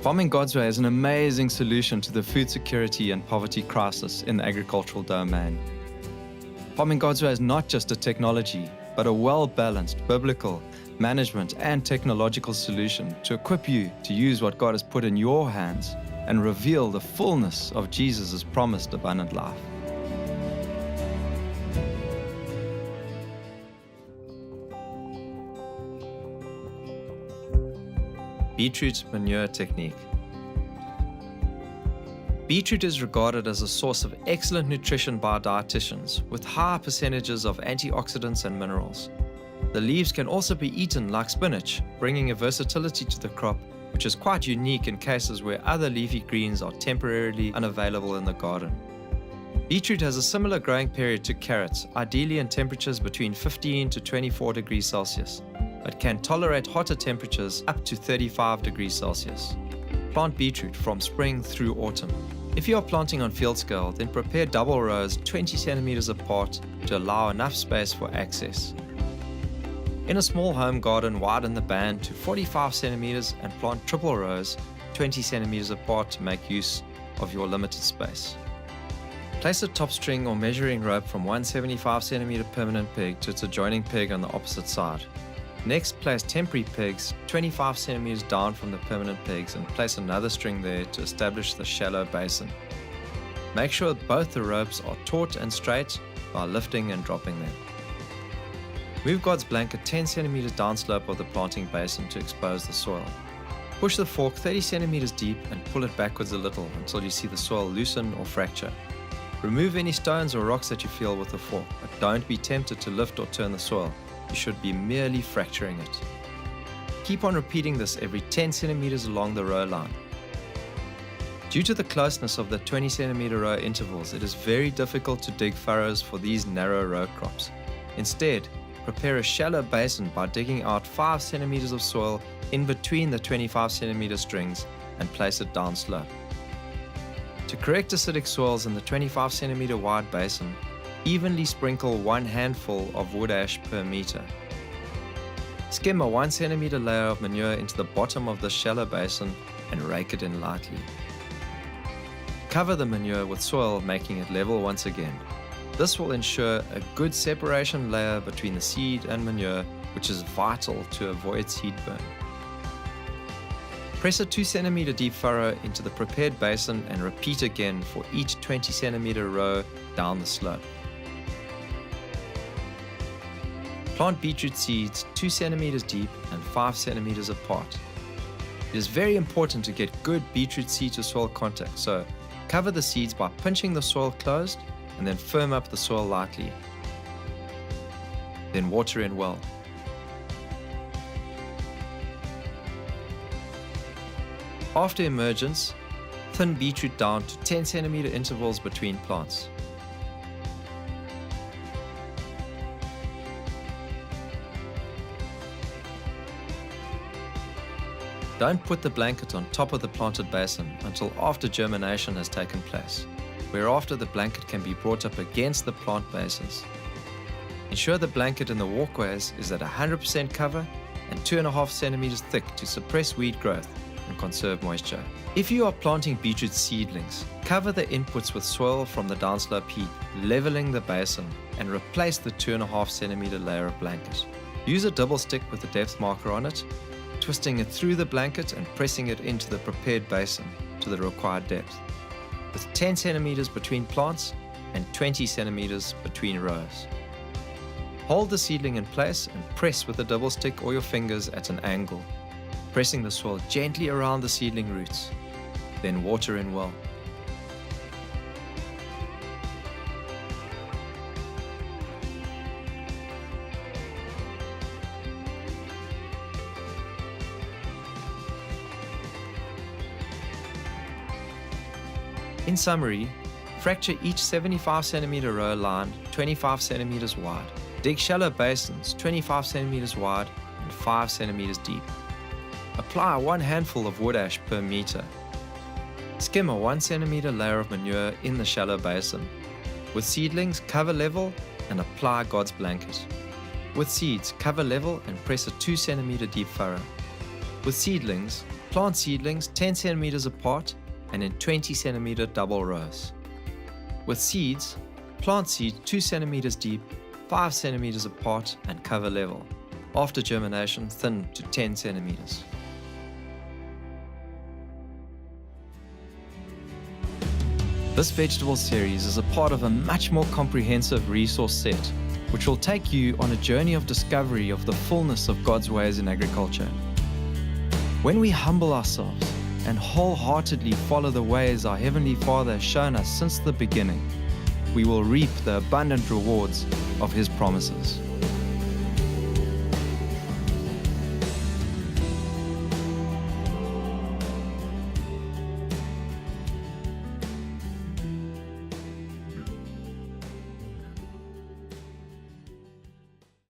Farming God's Way is an amazing solution to the food security and poverty crisis in the agricultural domain. Farming God's Way is not just a technology, but a well-balanced biblical management and technological solution to equip you to use what God has put in your hands and reveal the fullness of Jesus' promised abundant life. Beetroot manure technique. Beetroot is regarded as a source of excellent nutrition by dietitians, with high percentages of antioxidants and minerals. The leaves can also be eaten like spinach, bringing a versatility to the crop, which is quite unique in cases where other leafy greens are temporarily unavailable in the garden. Beetroot has a similar growing period to carrots, ideally in temperatures between 15 to 24 degrees Celsius, but can tolerate hotter temperatures up to 35 degrees Celsius. Plant beetroot from spring through autumn. If you are planting on field scale, then prepare double rows 20 centimeters apart to allow enough space for access. In a small home garden, widen the band to 45 centimeters and plant triple rows 20 centimeters apart to make use of your limited space. Place a top string or measuring rope from one 75 centimeter permanent peg to its adjoining peg on the opposite side. Next, place temporary pegs 25 centimeters down from the permanent pegs and place another string there to establish the shallow basin. Make sure both the ropes are taut and straight by lifting and dropping them. Move God's blanket 10 centimeters downslope of the planting basin to expose the soil. Push the fork 30 centimeters deep and pull it backwards a little until you see the soil loosen or fracture. Remove any stones or rocks that you feel with the fork, but don't be tempted to lift or turn the soil. You should be merely fracturing it. Keep on repeating this every 10 centimeters along the row line. Due to the closeness of the 20 centimeter row intervals, it is very difficult to dig furrows for these narrow row crops. Instead, prepare a shallow basin by digging out 5 centimeters of soil in between the 25 centimeter strings and place it down slope. To correct acidic soils in the 25 centimeter wide basin, evenly sprinkle 1 handful of wood ash per meter. Skim a 1 centimeter layer of manure into the bottom of the shallow basin and rake it in lightly. Cover the manure with soil, making it level once again. This will ensure a good separation layer between the seed and manure, which is vital to avoid seed burn. Press a 2 centimeter deep furrow into the prepared basin and repeat again for each 20 centimeter row down the slope. Plant beetroot seeds 2 centimeters deep and 5 centimeters apart. It is very important to get good beetroot seed to soil contact, so cover the seeds by pinching the soil closed and then firm up the soil lightly. Then water in well. After emergence, thin beetroot down to 10 centimeter intervals between plants. Don't put the blanket on top of the planted basin until after germination has taken place, whereafter the blanket can be brought up against the plant bases. Ensure the blanket in the walkways is at 100% cover and 2.5 centimeters thick to suppress weed growth and conserve moisture. If you are planting beetroot seedlings, cover the inputs with soil from the downslope heap, leveling the basin, and replace the 2.5 centimeter layer of blanket. Use a double stick with a depth marker on it, twisting it through the blanket and pressing it into the prepared basin to the required depth, with 10 centimeters between plants and 20 centimeters between rows. Hold the seedling in place and press with a double stick or your fingers at an angle, pressing the soil gently around the seedling roots. Then water in well. In summary, fracture each 75 centimeter row line 25 centimeters wide. Dig shallow basins 25 centimeters wide and 5 centimeters deep. Apply 1 handful of wood ash per meter. Skim a 1 centimeter layer of manure in the shallow basin. With seedlings, cover level and apply God's blanket. With seeds, cover level and press a 2 centimeter deep furrow. With seedlings, Plant seedlings 10 centimeters apart and in 20 centimeter double rows. With seeds, plant seed 2 centimeters deep, 5 centimeters apart and cover level. After germination, thin to 10 centimeters. This vegetable series is a part of a much more comprehensive resource set, which will take you on a journey of discovery of the fullness of God's ways in agriculture. When we humble ourselves and wholeheartedly follow the ways our Heavenly Father has shown us since the beginning, we will reap the abundant rewards of His promises.